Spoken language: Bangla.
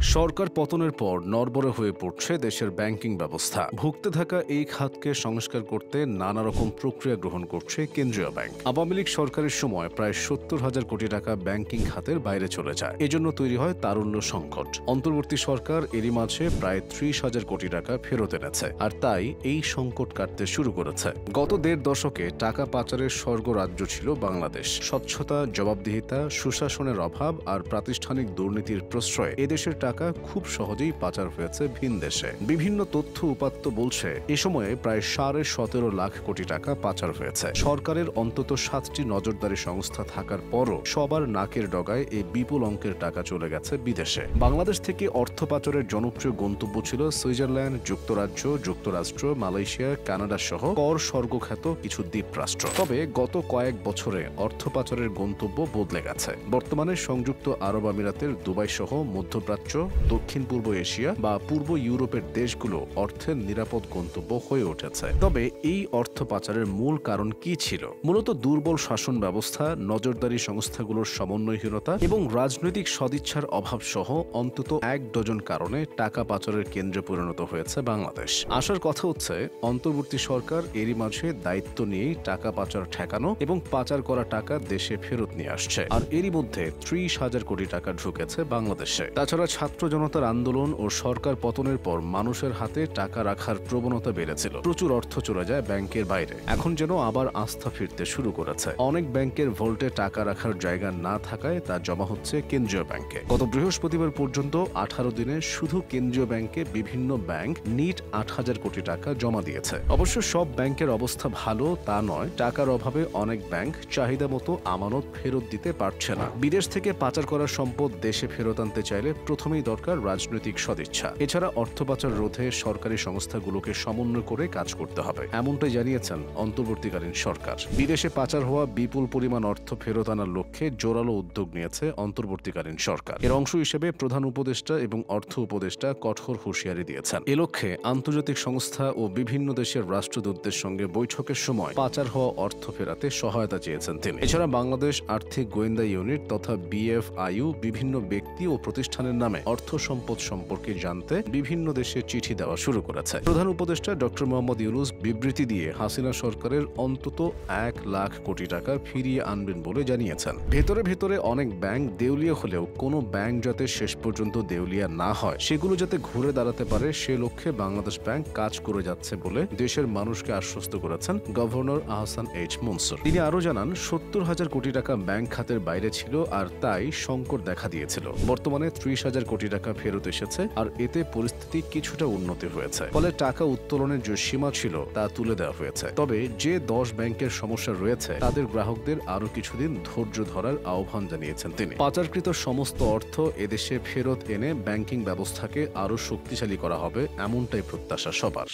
সরকার পতনের পর নড়বড়ে হয়ে পড়ছে দেশের ব্যাংকিং ব্যবস্থা। ভুগতে থাকা এই খাতকে সংস্কার করতে নানা রকম প্রক্রিয়া গ্রহণ করছে কেন্দ্রীয় ব্যাংক। আওয়ামী লীগ সরকারের সময় প্রায় ৭০,০০০ কোটি টাকা ব্যাংকিং খাতের বাইরে চলে যায়। এজন্য তৈরি হয় তারুণ্য সংকট। অন্তর্বর্তী সরকার এরই মাঝে প্রায় ৩০,০০০ কোটি টাকা ফেরত এনেছে, আর তাই এই সংকট কাটতে শুরু করেছে। গত দেড় দশকে টাকা পাচারের স্বর্গরাজ্য ছিল বাংলাদেশ। স্বচ্ছতা, জবাবদিহিতা, সুশাসনের অভাব আর প্রাতিষ্ঠানিক দুর্নীতির প্রশ্রয়ে এদেশের টাকা খুব সহজেই পাচার হয়েছে ভিন দেশে। বিভিন্ন তথ্য উপাত্ত বলছে এ সময়ে প্রায় ১৭.৫ লাখ কোটি টাকা পাচার হয়েছে। সরকারের অন্তত ৭টি নজরদারি সংস্থা থাকার পরও সবার নাকের ডগায় এই বিপুল অঙ্কের টাকা চলে গেছে বিদেশে। বাংলাদেশ থেকে অর্থ পাচারের জনপ্রিয় গন্তব্য ছিল সুইজারল্যান্ড, যুক্তরাজ্য, যুক্তরাষ্ট্র, মালয়েশিয়া, কানাডা সহ কর স্বর্গখ্যাত কিছু দ্বীপরাষ্ট্র। তবে গত কয়েক বছরে অর্থ পাচারের গন্তব্য বদলে গেছে। বর্তমানে সংযুক্ত আরব আমিরাতের দুবাই সহ মধ্যপ্রাচ্য, দক্ষিণ পূর্ব এশিয়া বা পূর্ব ইউরোপের দেশগুলো অর্থের নিরাপদ গন্তব্য হয়ে উঠেছে। তবে এই অর্থ পাচারের মূল কারণ কি ছিল? মূলত দুর্বল শাসন ব্যবস্থা, নজরদারি সংস্থাগুলোর সমন্বয়হীনতা এবং রাজনৈতিক সদিচ্ছার অভাব সহ অন্তত ১ ডজন কারণে টাকা পাচারের কেন্দ্রে পরিণত হয়েছে বাংলাদেশ। আসার কথা হচ্ছে অন্তর্বর্তী সরকার এরই মাঝে দায়িত্ব নিয়েই টাকা পাচার ঠেকানো এবং পাচার করা টাকা দেশে ফেরত নিয়ে আসছে। আর এরই মধ্যে ৩০,০০০ কোটি টাকা ঢুকেছে বাংলাদেশে। তাছাড়া ছাত্র জনতার আন্দোলন ও সরকার পতনের পর মানুষের হাতে টাকা রাখার প্রবণতা বেড়েছিল। প্রচুর অর্থ চলে যায় ব্যাংকের বাইরে। এখন যেন আবার আস্থা ফিরতে শুরু করেছে। অনেক ব্যাংকের ভল্টে টাকা রাখার জায়গা না থাকায় তা জমা হচ্ছে কেন্দ্রীয় ব্যাংকে। গত বৃহস্পতিবার পর্যন্ত ১৮ দিনে শুধু কেন্দ্রীয় ব্যাংকে বিভিন্ন ব্যাংক নিট ৮,০০০ কোটি টাকা জমা দিয়েছে। অবশ্য সব ব্যাংকের অবস্থা ভালো তা নয়। টাকার অভাবে অনেক ব্যাংক চাহিদা মতো আমানত ফেরত দিতে পারছে না। বিদেশ থেকে পাচার করা সম্পদ দেশে ফেরত আনতে চাইলে প্রথমেই দরকার রাজনৈতিক সদিচ্ছা। এছাড়া অর্থ পাচার রোধে সরকারি সংস্থাগুলোকে সমন্বয় করে কাজ করতে হবে, এমনটাই জানিয়েছেন অন্তর্বর্তীকালীন সরকার। বিদেশে পাচার হওয়া বিপুল পরিমাণ অর্থ ফেরত আনার লক্ষ্যে জোরালো উদ্যোগ নিয়েছে অন্তর্বর্তীকালীন সরকার। এর অংশ হিসেবে প্রধান উপদেষ্টা এবং অর্থ উপদেষ্টা কঠোর হুঁশিয়ারি দিয়েছেন। এ লক্ষ্যে আন্তর্জাতিক সংস্থা ও বিভিন্ন দেশের রাষ্ট্রদূতদের সঙ্গে বৈঠকের সময় পাচার হওয়া অর্থ ফেরাতে সহায়তা চেয়েছেন তিনি। এছাড়া বাংলাদেশ আর্থিক গোয়েন্দা ইউনিট তথা বিএফআইইউ বিভিন্ন ব্যক্তি ও প্রতিষ্ঠানের নামে অর্থ সম্পদ সম্পর্কে জানতে বিভিন্ন দেশে চিঠি দেওয়া শুরু করেছে। প্রধান উপদেষ্টা ডক্টর মোহাম্মদ ইউনূস বিবৃতি দিয়ে হাসিনা সরকারের অন্তত ১ লাখ কোটি টাকা ফিরিয়ে আনবেন বলে জানিয়েছেন। ভেতরে ভেতরে অনেক ব্যাংক দেউলিয়া হলেও কোনো ব্যাংক যাতে শেষ পর্যন্ত দেউলিয়া না হয়, সেগুলো যাতে ঘুরে দাঁড়াতে পারে সে লক্ষ্যে বাংলাদেশ ব্যাংক কাজ করে যাচ্ছে বলে দেশের মানুষকে আশ্বস্ত করেছেন গভর্নর আহসান এইচ মনসুর। তিনি আরও জানান ৭০,০০০ কোটি টাকা ব্যাংক খাতের বাইরে ছিল, আর তাই সংকট দেখা দিয়েছিল। বর্তমানে ৩০,০০০ কোটি টাকা ফেরত এসেছে, আর এতে পরিস্থিতি কিছুটা উন্নতি হয়েছে। ফলে টাকা উত্তোলনের যে সীমা ছিল তা তুলে দেওয়া হয়েছে। তবে যে ১০ ব্যাংকের সমস্যা রয়েছে তাদের গ্রাহকদের আরও কিছুদিন ধৈর্য ধরার আহ্বান জানিয়েছেন তিনি। পাচারকৃত সমস্ত অর্থ এদেশে ফেরত এনে ব্যাংকিং ব্যবস্থাকে আরও শক্তিশালী করা হবে, এমনটাই প্রত্যাশা সবার।